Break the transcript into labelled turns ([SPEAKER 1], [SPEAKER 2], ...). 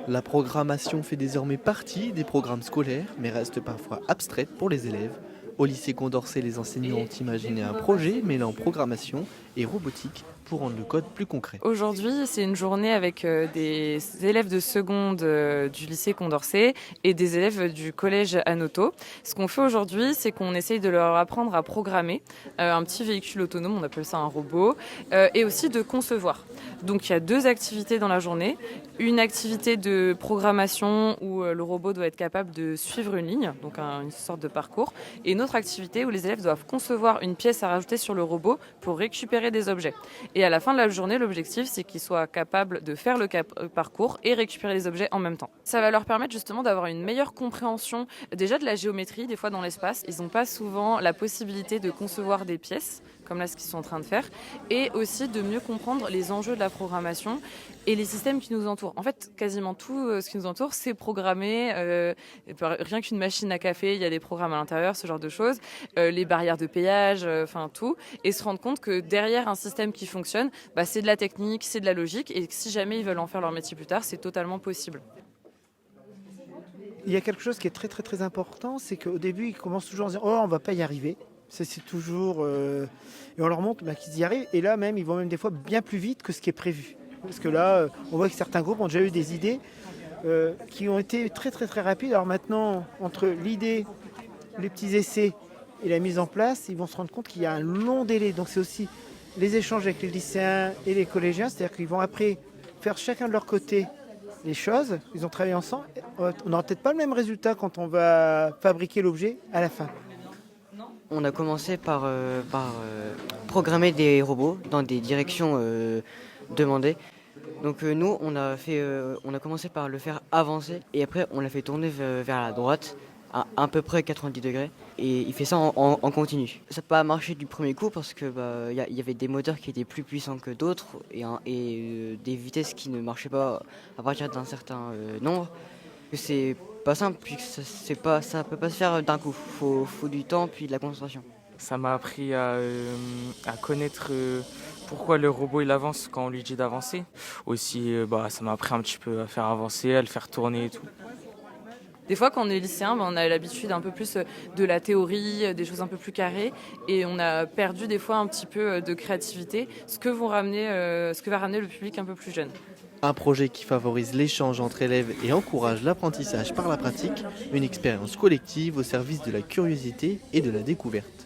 [SPEAKER 1] La programmation fait désormais partie des programmes scolaires, mais reste parfois abstraite pour les élèves. Au lycée Condorcet, les enseignants ont imaginé un projet mêlant programmation et robotique pour rendre le code plus concret.
[SPEAKER 2] Aujourd'hui, c'est une journée avec des élèves de seconde du lycée Condorcet et des élèves du collège Anoto. Ce qu'on fait aujourd'hui, c'est qu'on essaye de leur apprendre à programmer un petit véhicule autonome, on appelle ça un robot, et aussi de concevoir. Donc il y a deux activités dans la journée. Une activité de programmation où le robot doit être capable de suivre une ligne, donc une sorte de parcours, et une autre activité où les élèves doivent concevoir une pièce à rajouter sur le robot pour récupérer des objets. Et à la fin de la journée, l'objectif, c'est qu'ils soient capables de faire le parcours et récupérer les objets en même temps. Ça va leur permettre justement d'avoir une meilleure compréhension déjà de la géométrie, des fois dans l'espace. Ils n'ont pas souvent la possibilité de concevoir des pièces, comme là ce qu'ils sont en train de faire, et aussi de mieux comprendre les enjeux de la programmation et les systèmes qui nous entourent. En fait, quasiment tout ce qui nous entoure, c'est programmé. Rien qu'une machine à café, il y a des programmes à l'intérieur, ce genre de choses. Les barrières de péage, enfin tout. Et se rendre compte que derrière un système qui fonctionne, c'est de la technique, c'est de la logique. Et que si jamais ils veulent en faire leur métier plus tard, c'est totalement possible.
[SPEAKER 3] Il y a quelque chose qui est très très très important, c'est qu'au début, ils commencent toujours en disant « Oh, on va pas y arriver ». C'est toujours... Et on leur montre qu'ils y arrivent. Et là même, ils vont même des fois bien plus vite que ce qui est prévu. Parce que là, on voit que certains groupes ont déjà eu des idées qui ont été très très très rapides. Alors maintenant, entre l'idée, les petits essais et la mise en place, ils vont se rendre compte qu'il y a un long délai. Donc c'est aussi les échanges avec les lycéens et les collégiens. C'est-à-dire qu'ils vont après faire chacun de leur côté les choses. Ils ont travaillé ensemble. On n'aura peut-être pas le même résultat quand on va fabriquer l'objet à la fin.
[SPEAKER 4] On a commencé par programmer des robots dans des directions demandées. Donc nous, on a commencé par le faire avancer et après on l'a fait tourner vers la droite à peu près 90 degrés et il fait ça en continu. Ça n'a pas marché du premier coup parce que y avait des moteurs qui étaient plus puissants que d'autres et des vitesses qui ne marchaient pas à partir d'un certain nombre. C'est pas simple puisque ça peut pas se faire d'un coup. Faut du temps puis de la concentration.
[SPEAKER 5] Ça m'a appris à connaître pourquoi le robot il avance quand on lui dit d'avancer. Aussi, ça m'a appris un petit peu à faire avancer, à le faire tourner et tout.
[SPEAKER 2] Des fois, quand on est lycéen, on a l'habitude un peu plus de la théorie, des choses un peu plus carrées, et on a perdu des fois un petit peu de créativité, ce que va ramener le public un peu plus jeune.
[SPEAKER 1] Un projet qui favorise l'échange entre élèves et encourage l'apprentissage par la pratique, une expérience collective au service de la curiosité et de la découverte.